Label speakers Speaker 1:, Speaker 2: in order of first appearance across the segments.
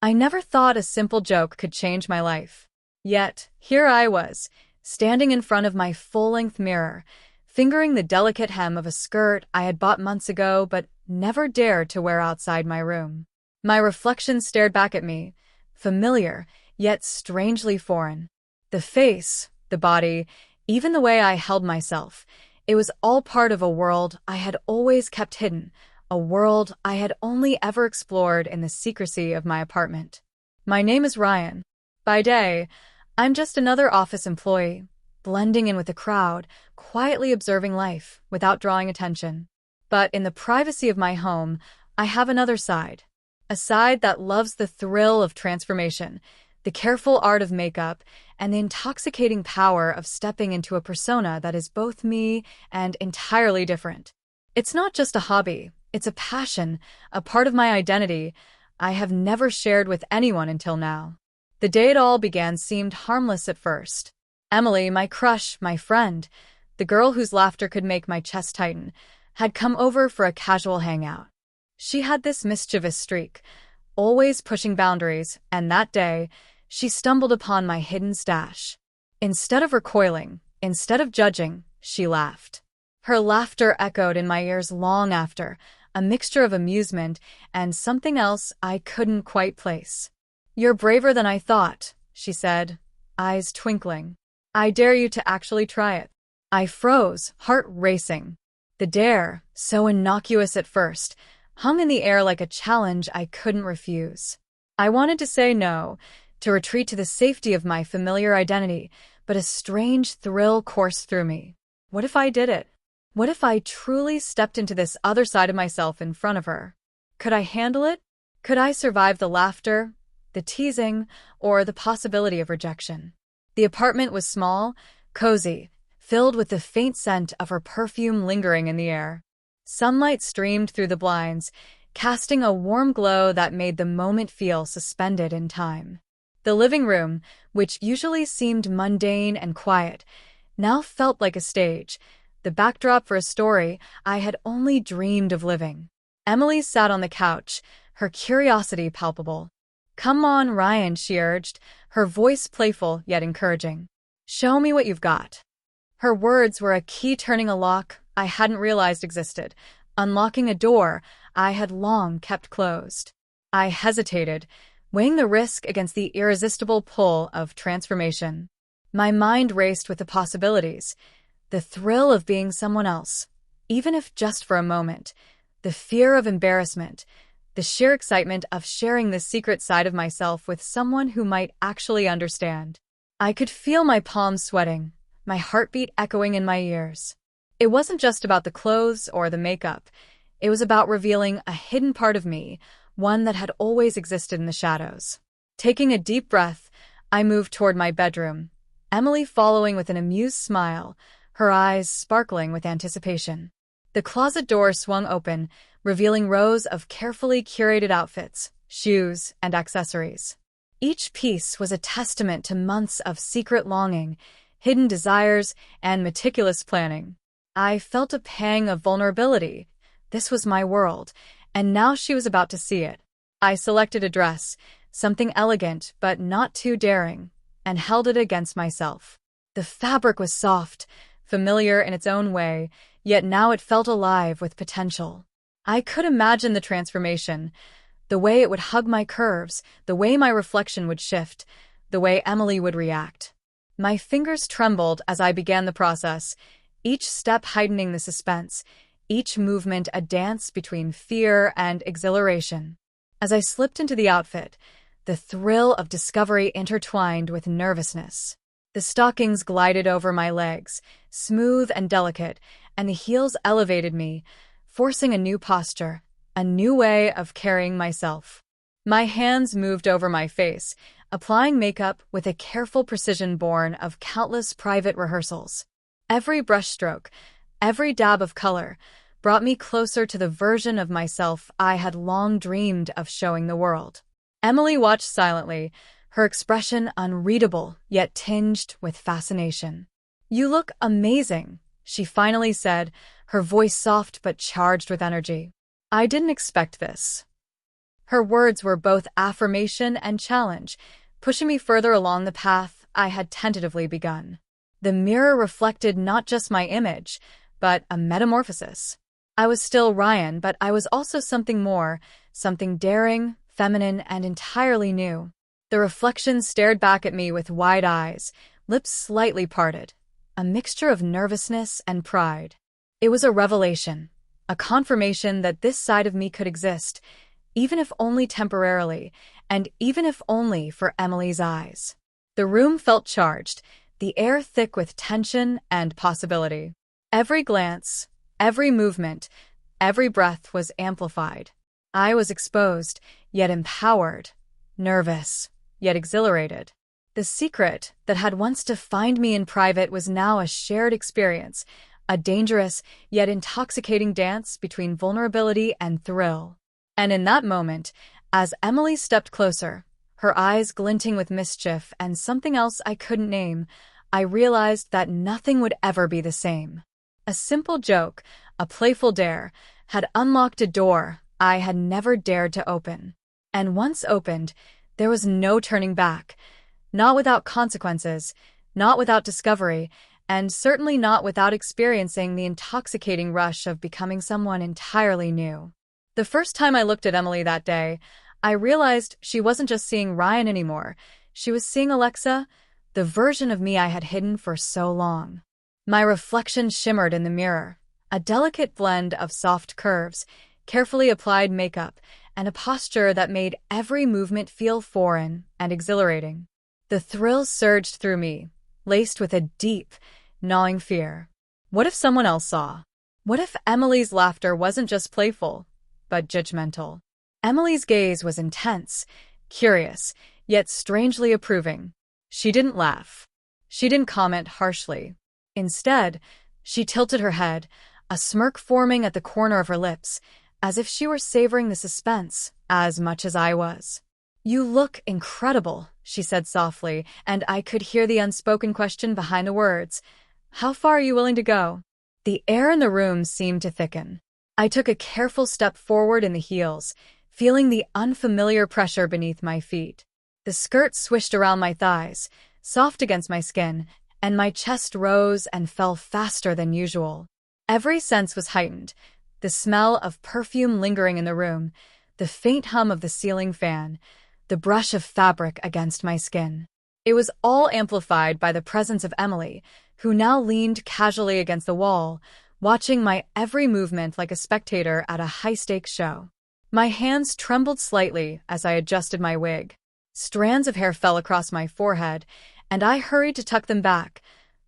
Speaker 1: I never thought a simple joke could change my life. Yet, here I was, standing in front of my full-length mirror, fingering the delicate hem of a skirt I had bought months ago but never dared to wear outside my room. My reflection stared back at me, familiar, yet strangely foreign. The face, the body, even the way I held myself, it was all part of a world I had always kept hidden, a world I had only ever explored in the secrecy of my apartment. My name is Ryan. By day, I'm just another office employee, blending in with the crowd, quietly observing life without drawing attention. But in the privacy of my home, I have another side. A side that loves the thrill of transformation, the careful art of makeup, and the intoxicating power of stepping into a persona that is both me and entirely different. It's not just a hobby, it's a passion, a part of my identity I have never shared with anyone until now. The day it all began seemed harmless at first. Emily, my crush, my friend, the girl whose laughter could make my chest tighten, had come over for a casual hangout. She had this mischievous streak, always pushing boundaries, and that day, she stumbled upon my hidden stash. Instead of recoiling, instead of judging, she laughed. Her laughter echoed in my ears long after, a mixture of amusement and something else I couldn't quite place. "You're braver than I thought," she said, eyes twinkling. "I dare you to actually try it." I froze, heart racing. The dare, so innocuous at first, hung in the air like a challenge I couldn't refuse. I wanted to say no, to retreat to the safety of my familiar identity, but a strange thrill coursed through me. What if I did it? What if I truly stepped into this other side of myself in front of her? Could I handle it? Could I survive the laughter, the teasing, or the possibility of rejection? The apartment was small, cozy, filled with the faint scent of her perfume lingering in the air. Sunlight streamed through the blinds, casting a warm glow that made the moment feel suspended in time. The living room, which usually seemed mundane and quiet, now felt like a stage, the backdrop for a story I had only dreamed of living. Emily sat on the couch, her curiosity palpable. "Come on, Ryan," she urged, her voice playful yet encouraging. "Show me what you've got." Her words were a key turning a lock I hadn't realized existed, unlocking a door I had long kept closed. I hesitated, weighing the risk against the irresistible pull of transformation. My mind raced with the possibilities, the thrill of being someone else, even if just for a moment, the fear of embarrassment, the sheer excitement of sharing this secret side of myself with someone who might actually understand. I could feel my palms sweating, my heartbeat echoing in my ears. It wasn't just about the clothes or the makeup. It was about revealing a hidden part of me, one that had always existed in the shadows. Taking a deep breath, I moved toward my bedroom, Emily following with an amused smile, her eyes sparkling with anticipation. The closet door swung open, revealing rows of carefully curated outfits, shoes, and accessories. Each piece was a testament to months of secret longing, hidden desires, and meticulous planning. I felt a pang of vulnerability. This was my world, and now she was about to see it. I selected a dress, something elegant but not too daring, and held it against myself. The fabric was soft, familiar in its own way, yet now it felt alive with potential. I could imagine the transformation, the way it would hug my curves, the way my reflection would shift, the way Emily would react. My fingers trembled as I began the process, each step heightening the suspense, each movement a dance between fear and exhilaration. As I slipped into the outfit, the thrill of discovery intertwined with nervousness. The stockings glided over my legs, smooth and delicate, and the heels elevated me, forcing a new posture, a new way of carrying myself. My hands moved over my face, applying makeup with a careful precision born of countless private rehearsals. Every brushstroke, every dab of color, brought me closer to the version of myself I had long dreamed of showing the world. Emily watched silently, her expression unreadable yet tinged with fascination. "You look amazing," she finally said, her voice soft but charged with energy. "I didn't expect this." Her words were both affirmation and challenge, pushing me further along the path I had tentatively begun. The mirror reflected not just my image, but a metamorphosis. I was still Ryan, but I was also something more, something daring, feminine, and entirely new. The reflection stared back at me with wide eyes, lips slightly parted, a mixture of nervousness and pride. It was a revelation, a confirmation that this side of me could exist, even if only temporarily, and even if only for Emily's eyes. The room felt charged, the air thick with tension and possibility. Every glance, every movement, every breath was amplified. I was exposed, yet empowered, nervous, yet exhilarated. The secret that had once defined me in private was now a shared experience, a dangerous yet intoxicating dance between vulnerability and thrill. And in that moment, as Emily stepped closer, her eyes glinting with mischief and something else I couldn't name, I realized that nothing would ever be the same. A simple joke, a playful dare, had unlocked a door I had never dared to open. And once opened, there was no turning back. Not without consequences, not without discovery, and certainly not without experiencing the intoxicating rush of becoming someone entirely new. The first time I looked at Emily that day, I realized she wasn't just seeing Ryan anymore. She was seeing Alexa, the version of me I had hidden for so long. My reflection shimmered in the mirror, a delicate blend of soft curves, carefully applied makeup, and a posture that made every movement feel foreign and exhilarating. The thrill surged through me, laced with a deep, gnawing fear. What if someone else saw? What if Emily's laughter wasn't just playful, but judgmental? Emily's gaze was intense, curious, yet strangely approving. She didn't laugh. She didn't comment harshly. Instead, she tilted her head, a smirk forming at the corner of her lips, as if she were savoring the suspense as much as I was. "You look incredible," she said softly, and I could hear the unspoken question behind the words. "How far are you willing to go?" The air in the room seemed to thicken. I took a careful step forward in the heels, feeling the unfamiliar pressure beneath my feet. The skirt swished around my thighs, soft against my skin, and my chest rose and fell faster than usual. Every sense was heightened, the smell of perfume lingering in the room, the faint hum of the ceiling fan, the brush of fabric against my skin. It was all amplified by the presence of Emily, who now leaned casually against the wall, watching my every movement like a spectator at a high-stakes show. My hands trembled slightly as I adjusted my wig. Strands of hair fell across my forehead, and I hurried to tuck them back,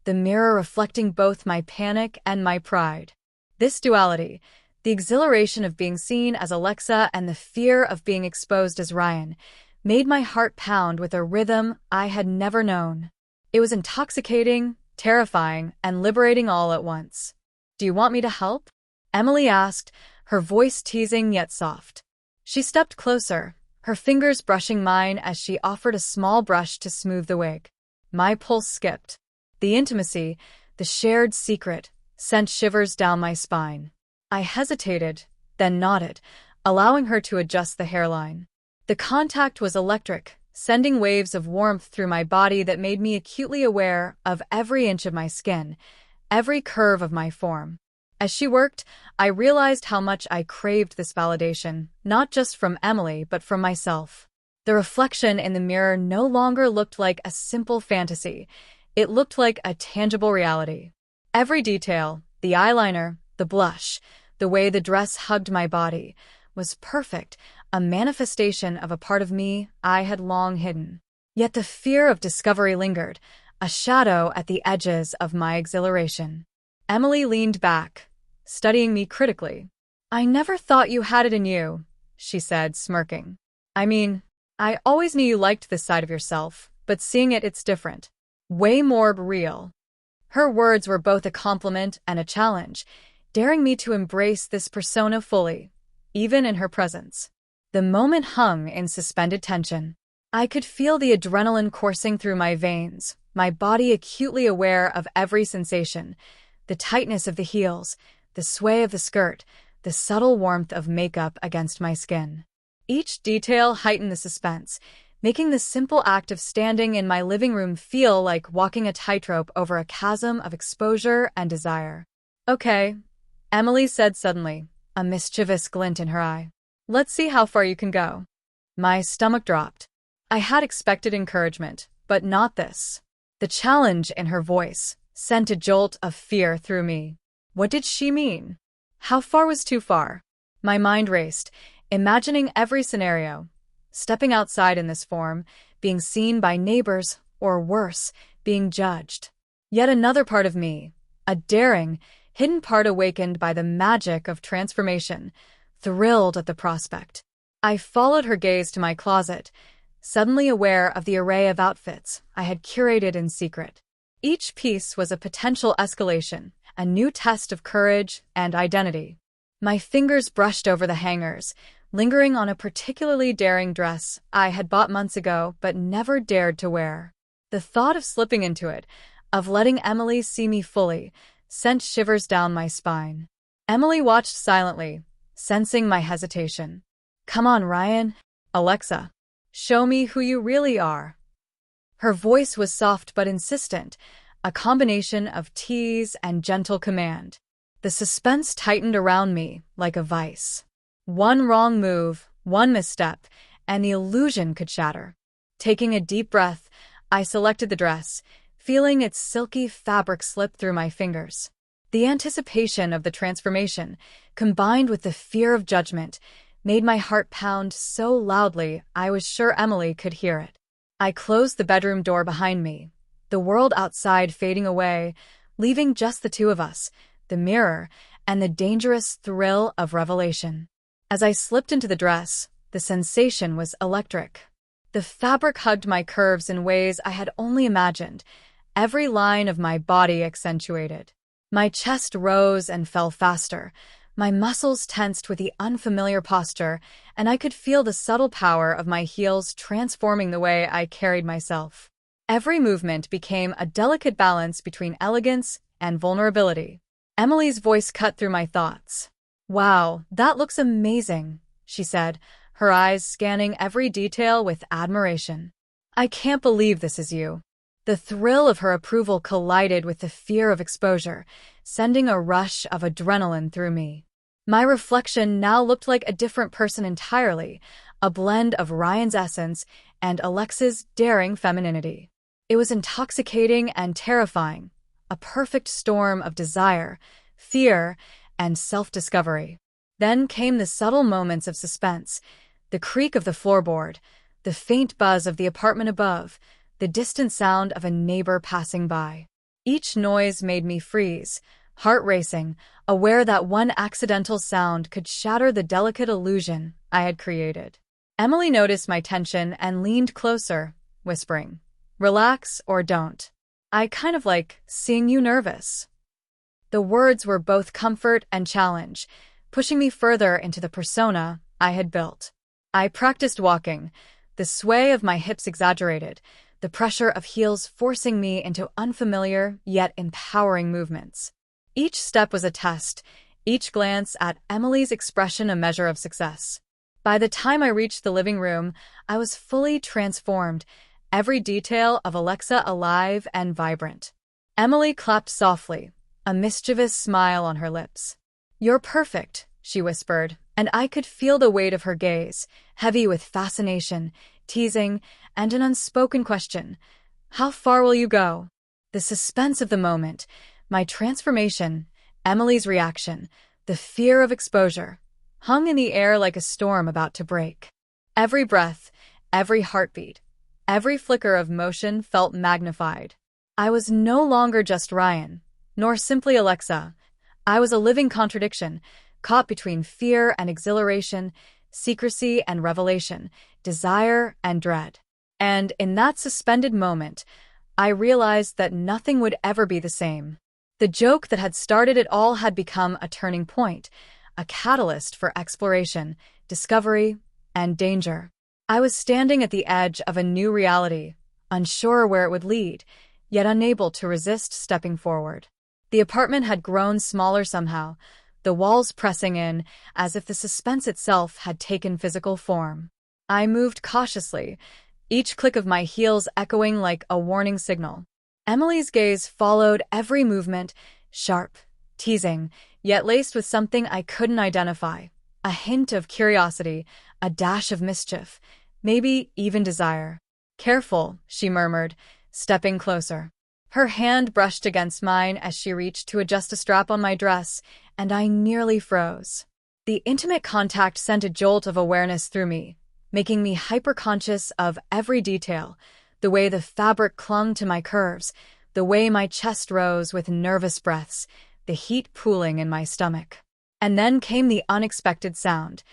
Speaker 1: the mirror reflecting both my panic and my pride. This duality, the exhilaration of being seen as Alexa and the fear of being exposed as Ryan, made my heart pound with a rhythm I had never known. It was intoxicating, terrifying, and liberating all at once. "Do you want me to help?" Emily asked, her voice teasing yet soft. She stepped closer, her fingers brushing mine as she offered a small brush to smooth the wig. My pulse skipped. The intimacy, the shared secret, sent shivers down my spine. I hesitated, then nodded, allowing her to adjust the hairline. The contact was electric, sending waves of warmth through my body that made me acutely aware of every inch of my skin, every curve of my form. As she worked, I realized how much I craved this validation, not just from Emily but from myself. The reflection in the mirror no longer looked like a simple fantasy. It looked like a tangible reality. Every detail, the eyeliner, the blush, the way the dress hugged my body, was perfect, a manifestation of a part of me I had long hidden. Yet the fear of discovery lingered, a shadow at the edges of my exhilaration. Emily leaned back, studying me critically. "I never thought you had it in you," she said, smirking. "I mean, I always knew you liked this side of yourself, but seeing it's different. Way more real." Her words were both a compliment and a challenge, daring me to embrace this persona fully, even in her presence. The moment hung in suspended tension. I could feel the adrenaline coursing through my veins, my body acutely aware of every sensation, the tightness of the heels, the sway of the skirt, the subtle warmth of makeup against my skin. Each detail heightened the suspense, making the simple act of standing in my living room feel like walking a tightrope over a chasm of exposure and desire. "Okay," Emily said suddenly, a mischievous glint in her eye. "Let's see how far you can go." My stomach dropped. I had expected encouragement, but not this. The challenge in her voice sent a jolt of fear through me. What did she mean? How far was too far? My mind raced, imagining every scenario. Stepping outside in this form, being seen by neighbors, or worse, being judged. Yet another part of me, a daring, hidden part awakened by the magic of transformation, thrilled at the prospect. I followed her gaze to my closet, suddenly aware of the array of outfits I had curated in secret. Each piece was a potential escalation, a new test of courage and identity. My fingers brushed over the hangers, lingering on a particularly daring dress I had bought months ago but never dared to wear. The thought of slipping into it, of letting Emily see me fully, sent shivers down my spine. Emily watched silently, sensing my hesitation. "Come on, Ryan. Alexa. Show me who you really are." Her voice was soft but insistent, a combination of tease and gentle command. The suspense tightened around me like a vice. One wrong move, one misstep, and the illusion could shatter. Taking a deep breath, I selected the dress, feeling its silky fabric slip through my fingers. The anticipation of the transformation, combined with the fear of judgment, made my heart pound so loudly I was sure Emily could hear it. I closed the bedroom door behind me, the world outside fading away, leaving just the two of us, the mirror, and the dangerous thrill of revelation. As I slipped into the dress, the sensation was electric. The fabric hugged my curves in ways I had only imagined, every line of my body accentuated. My chest rose and fell faster, my muscles tensed with the unfamiliar posture, and I could feel the subtle power of my heels transforming the way I carried myself. Every movement became a delicate balance between elegance and vulnerability. Emily's voice cut through my thoughts. "Wow, that looks amazing," she said, her eyes scanning every detail with admiration. "I can't believe this is you." The thrill of her approval collided with the fear of exposure, sending a rush of adrenaline through me. My reflection now looked like a different person entirely, a blend of Ryan's essence and Alexa's daring femininity. It was intoxicating and terrifying, a perfect storm of desire, fear, and self-discovery. Then came the subtle moments of suspense, the creak of the floorboard, the faint buzz of the apartment above, the distant sound of a neighbor passing by. Each noise made me freeze, heart racing, aware that one accidental sound could shatter the delicate illusion I had created. Emily noticed my tension and leaned closer, whispering, "Relax or don't. I kind of like seeing you nervous." The words were both comfort and challenge, pushing me further into the persona I had built. I practiced walking, the sway of my hips exaggerated, the pressure of heels forcing me into unfamiliar yet empowering movements. Each step was a test, each glance at Emily's expression a measure of success. By the time I reached the living room, I was fully transformed, every detail of Alexa alive and vibrant. Emily clapped softly, a mischievous smile on her lips. "You're perfect," she whispered, and I could feel the weight of her gaze, heavy with fascination, teasing, and an unspoken question. "How far will you go?" The suspense of the moment, my transformation, Emily's reaction, the fear of exposure, hung in the air like a storm about to break. Every breath, every heartbeat, every flicker of motion felt magnified. I was no longer just Ryan, nor simply Alexa. I was a living contradiction, caught between fear and exhilaration, secrecy and revelation, desire and dread. And in that suspended moment, I realized that nothing would ever be the same. The joke that had started it all had become a turning point, a catalyst for exploration, discovery, and danger. I was standing at the edge of a new reality, unsure where it would lead, yet unable to resist stepping forward. The apartment had grown smaller somehow, the walls pressing in as if the suspense itself had taken physical form. I moved cautiously, each click of my heels echoing like a warning signal. Emily's gaze followed every movement, sharp, teasing, yet laced with something I couldn't identify. A hint of curiosity, a dash of mischief, maybe even desire. "Careful," she murmured, stepping closer. Her hand brushed against mine as she reached to adjust a strap on my dress, and I nearly froze. The intimate contact sent a jolt of awareness through me, making me hyper-conscious of every detail, the way the fabric clung to my curves, the way my chest rose with nervous breaths, the heat pooling in my stomach. And then came the unexpected sound,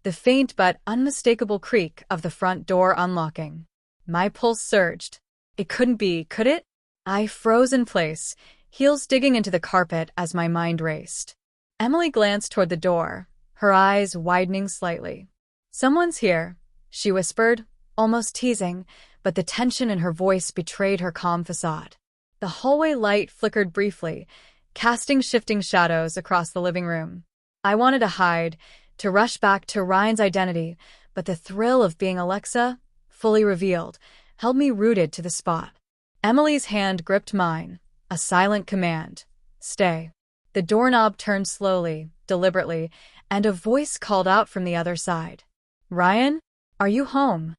Speaker 1: the faint but unmistakable creak of the front door unlocking. My pulse surged. It couldn't be, could it? I froze in place, heels digging into the carpet as my mind raced. Emily glanced toward the door, her eyes widening slightly. "Someone's here," she whispered, almost teasing, but the tension in her voice betrayed her calm facade. The hallway light flickered briefly, casting shifting shadows across the living room. I wanted to hide, to rush back to Ryan's identity, but the thrill of being Alexa, fully revealed, held me rooted to the spot. Emily's hand gripped mine, a silent command. "Stay." The doorknob turned slowly, deliberately, and a voice called out from the other side. "Ryan, are you home?"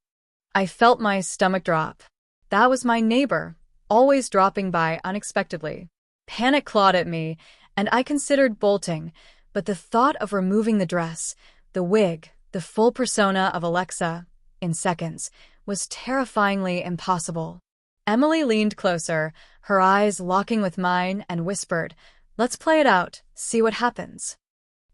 Speaker 1: I felt my stomach drop. That was my neighbor, always dropping by unexpectedly. Panic clawed at me, and I considered bolting, but the thought of removing the dress, the wig, the full persona of Alexa, in seconds, was terrifyingly impossible. Emily leaned closer, her eyes locking with mine, and whispered, "Let's play it out, see what happens."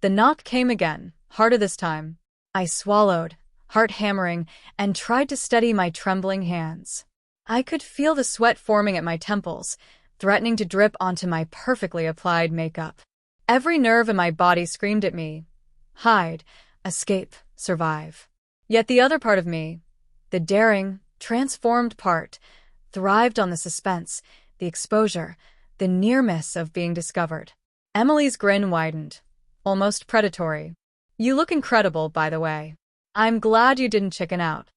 Speaker 1: The knock came again, harder this time. I swallowed, heart hammering, and tried to steady my trembling hands. I could feel the sweat forming at my temples, threatening to drip onto my perfectly applied makeup. Every nerve in my body screamed at me, hide, escape, survive. Yet the other part of me, the daring, transformed part, thrived on the suspense, the exposure, the near-miss of being discovered. Emily's grin widened, almost predatory. "You look incredible, by the way. I'm glad you didn't chicken out."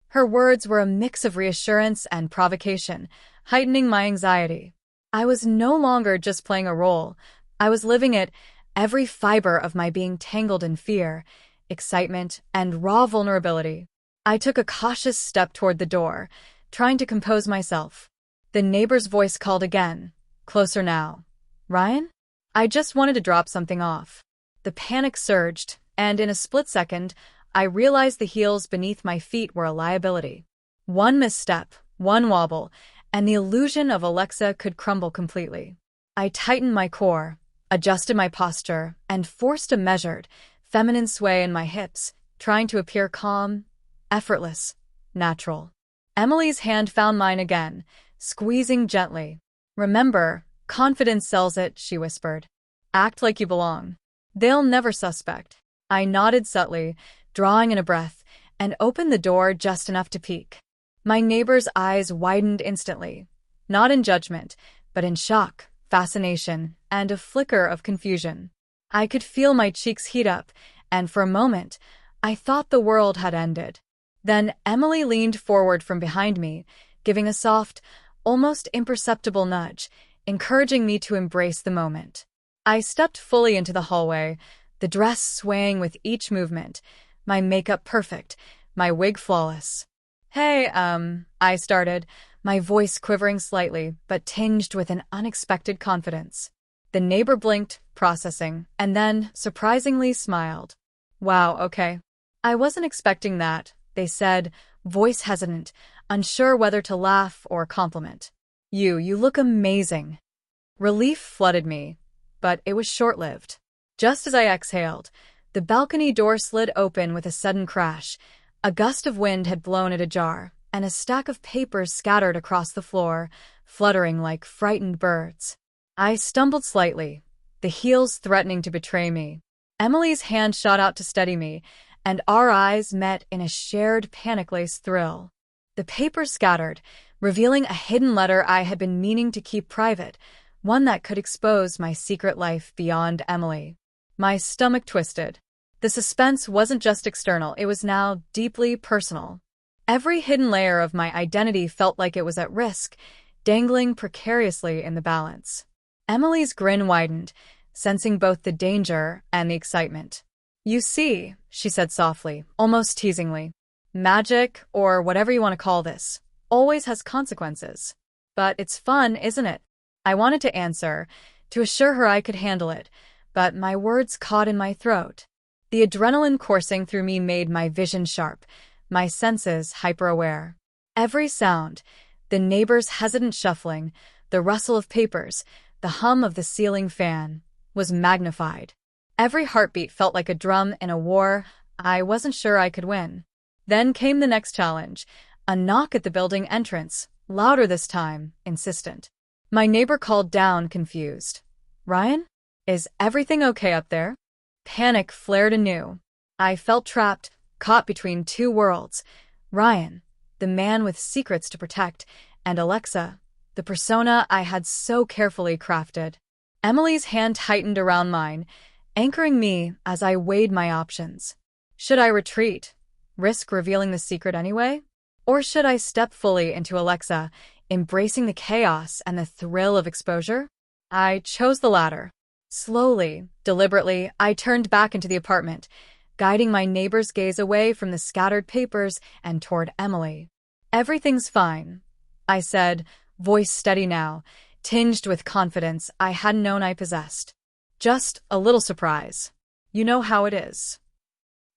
Speaker 1: Her words were a mix of reassurance and provocation, heightening my anxiety. I was no longer just playing a role. I was living it, every fiber of my being tangled in fear, excitement, and raw vulnerability. I took a cautious step toward the door, trying to compose myself. The neighbor's voice called again, closer now. "Ryan?" I just wanted to drop something off. The panic surged, and in a split second, I realized the heels beneath my feet were a liability. One misstep, one wobble, and the illusion of Alexa could crumble completely. I tightened my core, adjusted my posture, and forced a measured, feminine sway in my hips, trying to appear calm, effortless, natural. Emily's hand found mine again, squeezing gently. "Remember, confidence sells it," she whispered. "Act like you belong. They'll never suspect." I nodded subtly, drawing in a breath, and opened the door just enough to peek. My neighbor's eyes widened instantly, not in judgment, but in shock, fascination, and a flicker of confusion. I could feel my cheeks heat up, and for a moment, I thought the world had ended. Then Emily leaned forward from behind me, giving a soft, almost imperceptible nudge, encouraging me to embrace the moment. I stepped fully into the hallway, the dress swaying with each movement, my makeup perfect, my wig flawless. "Hey, I started, my voice quivering slightly, but tinged with an unexpected confidence. The neighbor blinked, processing, and then, surprisingly, smiled. "Wow, okay. I wasn't expecting that," they said, voice hesitant, unsure whether to laugh or compliment. You look amazing." Relief flooded me, but it was short-lived. Just as I exhaled, the balcony door slid open with a sudden crash. A gust of wind had blown it ajar, and a stack of papers scattered across the floor, fluttering like frightened birds. I stumbled slightly, the heels threatening to betray me. Emily's hand shot out to steady me, and our eyes met in a shared panic-laced thrill. The papers scattered, revealing a hidden letter I had been meaning to keep private, one that could expose my secret life beyond Emily. My stomach twisted. The suspense wasn't just external, it was now deeply personal. Every hidden layer of my identity felt like it was at risk, dangling precariously in the balance. Emily's grin widened, sensing both the danger and the excitement. "You see," she said softly, almost teasingly, "magic, or whatever you want to call this, always has consequences. But it's fun, isn't it?" I wanted to answer, to assure her I could handle it, but my words caught in my throat. The adrenaline coursing through me made my vision sharp, my senses hyper-aware. Every sound, the neighbor's hesitant shuffling, the rustle of papers, the hum of the ceiling fan, was magnified. Every heartbeat felt like a drum in a war I wasn't sure I could win. Then came the next challenge, a knock at the building entrance, louder this time, insistent. My neighbor called down, confused. "Ryan? Is everything okay up there?" Panic flared anew. I felt trapped, caught between two worlds. Ryan, the man with secrets to protect, and Alexa, the persona I had so carefully crafted. Emily's hand tightened around mine, anchoring me as I weighed my options. Should I retreat, risk revealing the secret anyway? Or should I step fully into Alexa, embracing the chaos and the thrill of exposure? I chose the latter. Slowly, deliberately, I turned back into the apartment, guiding my neighbor's gaze away from the scattered papers and toward Emily. "Everything's fine," I said, voice steady now, tinged with confidence I hadn't known I possessed. "Just a little surprise. You know how it is."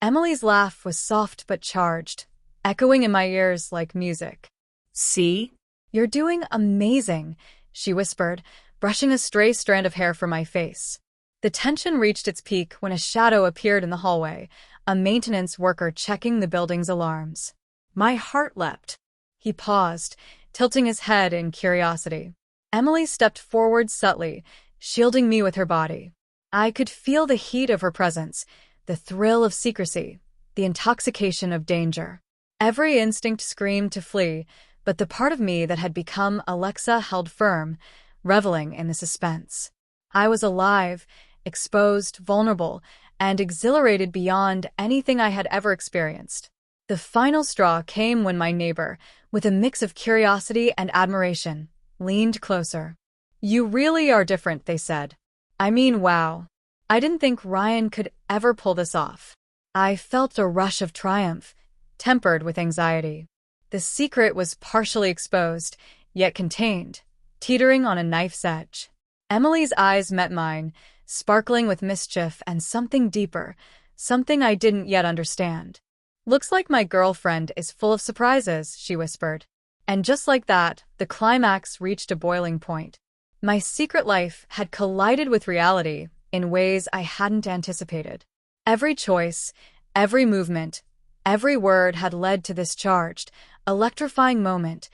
Speaker 1: Emily's laugh was soft but charged, echoing in my ears like music. "See? You're doing amazing," she whispered, brushing a stray strand of hair from my face. The tension reached its peak when a shadow appeared in the hallway, a maintenance worker checking the building's alarms. My heart leapt. He paused, tilting his head in curiosity. Emily stepped forward subtly, shielding me with her body. I could feel the heat of her presence, the thrill of secrecy, the intoxication of danger. Every instinct screamed to flee, but the part of me that had become Alexa held firm, reveling in the suspense. I was alive, exposed, vulnerable, and exhilarated beyond anything I had ever experienced. The final straw came when my neighbor, with a mix of curiosity and admiration, leaned closer. "You really are different," they said. "I mean, wow. I didn't think Ryan could ever pull this off." I felt a rush of triumph, tempered with anxiety. The secret was partially exposed, yet contained, teetering on a knife's edge. Emily's eyes met mine, sparkling with mischief and something deeper, something I didn't yet understand. "Looks like my girlfriend is full of surprises," she whispered. And just like that, the climax reached a boiling point. My secret life had collided with reality in ways I hadn't anticipated. Every choice, every movement, every word had led to this charged, electrifying moment,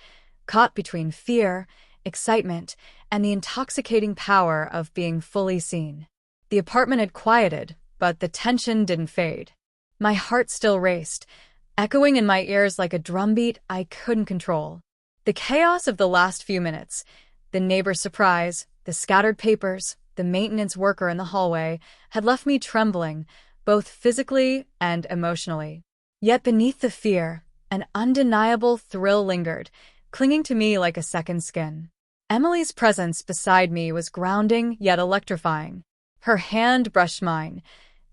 Speaker 1: caught between fear, excitement, and the intoxicating power of being fully seen. The apartment had quieted, but the tension didn't fade. My heart still raced, echoing in my ears like a drumbeat I couldn't control. The chaos of the last few minutes, the neighbor's surprise, the scattered papers, the maintenance worker in the hallway, had left me trembling, both physically and emotionally. Yet beneath the fear, an undeniable thrill lingered, clinging to me like a second skin. Emily's presence beside me was grounding yet electrifying. Her hand brushed mine,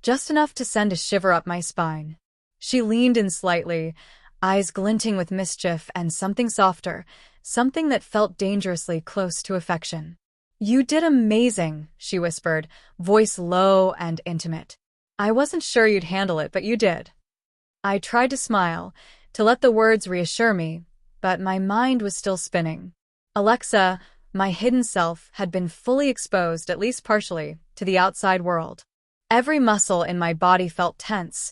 Speaker 1: just enough to send a shiver up my spine. She leaned in slightly, eyes glinting with mischief and something softer, something that felt dangerously close to affection. "You did amazing," she whispered, voice low and intimate. "I wasn't sure you'd handle it, but you did." I tried to smile, to let the words reassure me, but my mind was still spinning. Alexa, my hidden self, had been fully exposed, at least partially, to the outside world. Every muscle in my body felt tense,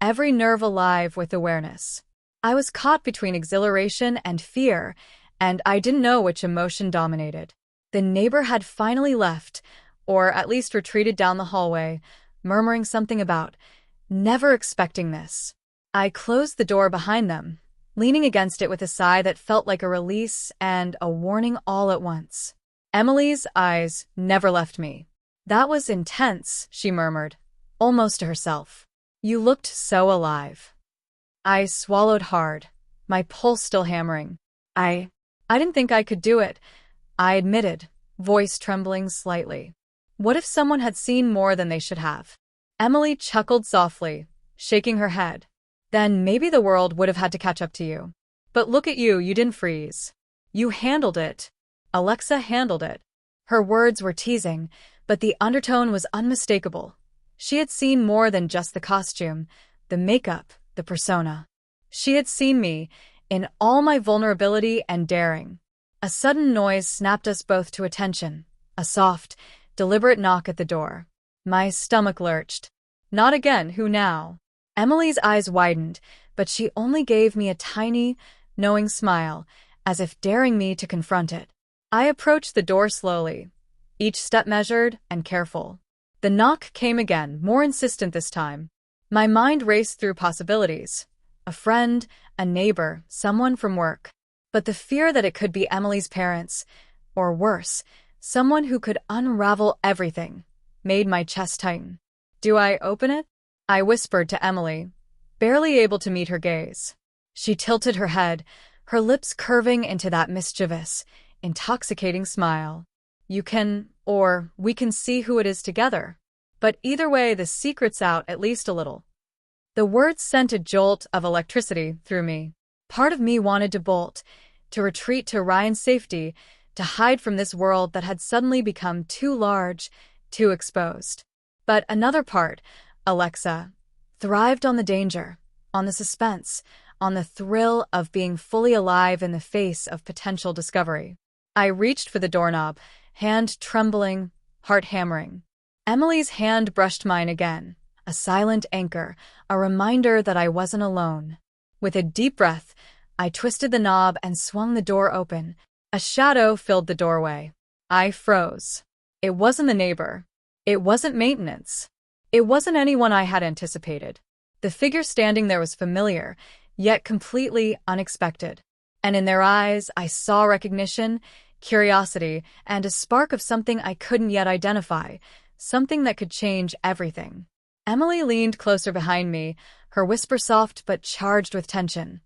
Speaker 1: every nerve alive with awareness. I was caught between exhilaration and fear, and I didn't know which emotion dominated. The neighbor had finally left, or at least retreated down the hallway, murmuring something about never expecting this. I closed the door behind them, leaning against it with a sigh that felt like a release and a warning all at once. Emily's eyes never left me. "That was intense," she murmured, almost to herself. You looked so alive. I swallowed hard, my pulse still hammering. I didn't think I could do it, I admitted, voice trembling slightly. What if someone had seen more than they should have? Emily chuckled softly, shaking her head. Then maybe the world would have had to catch up to you. But look at you, you didn't freeze. You handled it. Alexa handled it. Her words were teasing, but the undertone was unmistakable. She had seen more than just the costume, the makeup, the persona. She had seen me, in all my vulnerability and daring. A sudden noise snapped us both to attention, a soft, deliberate knock at the door. My stomach lurched. Not again, who now? Emily's eyes widened, but she only gave me a tiny, knowing smile, as if daring me to confront it. I approached the door slowly, each step measured and careful. The knock came again, more insistent this time. My mind raced through possibilities. A friend, a neighbor, someone from work. But the fear that it could be Emily's parents, or worse, someone who could unravel everything, made my chest tighten. Do I open it? I whispered to Emily, barely able to meet her gaze. She tilted her head, her lips curving into that mischievous, intoxicating smile. You can, or we can see who it is together. But either way, the secret's out at least a little. The words sent a jolt of electricity through me. Part of me wanted to bolt, to retreat to Ryan's safety, to hide from this world that had suddenly become too large, too exposed. But another part, Alexa, thrived on the danger, on the suspense, on the thrill of being fully alive in the face of potential discovery. I reached for the doorknob, hand trembling, heart hammering. Emily's hand brushed mine again, a silent anchor, a reminder that I wasn't alone. With a deep breath, I twisted the knob and swung the door open. A shadow filled the doorway. I froze. It wasn't the neighbor. It wasn't maintenance. It wasn't anyone I had anticipated. The figure standing there was familiar, yet completely unexpected. And in their eyes, I saw recognition, curiosity, and a spark of something I couldn't yet identify, something that could change everything. Emily leaned closer behind me, her whisper soft but charged with tension.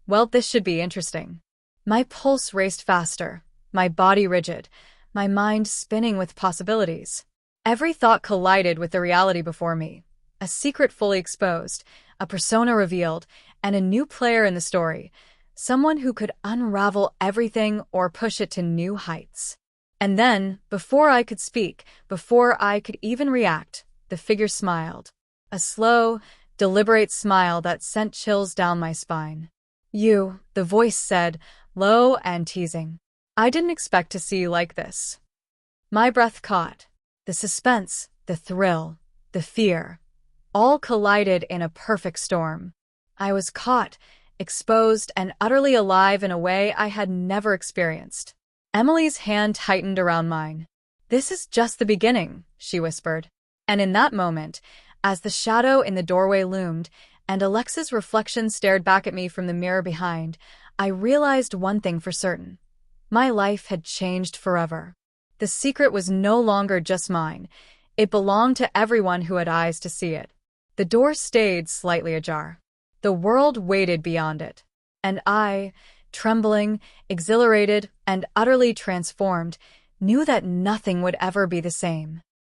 Speaker 1: Well, this should be interesting. My pulse raced faster, my body rigid, my mind spinning with possibilities. Every thought collided with the reality before me. A secret fully exposed, a persona revealed, and a new player in the story. Someone who could unravel everything or push it to new heights. And then, before I could speak, before I could even react, the figure smiled. A slow, deliberate smile that sent chills down my spine. You, the voice said, low and teasing. I didn't expect to see you like this. My breath caught. The suspense, the thrill, the fear, all collided in a perfect storm. I was caught, exposed, and utterly alive in a way I had never experienced. Emily's hand tightened around mine. This is just the beginning, she whispered. And in that moment, as the shadow in the doorway loomed, and Alexa's reflection stared back at me from the mirror behind, I realized one thing for certain. My life had changed forever. The secret was no longer just mine. It belonged to everyone who had eyes to see it. The door stayed slightly ajar. The world waited beyond it. And I, trembling, exhilarated, and utterly transformed, knew that nothing would ever be the same.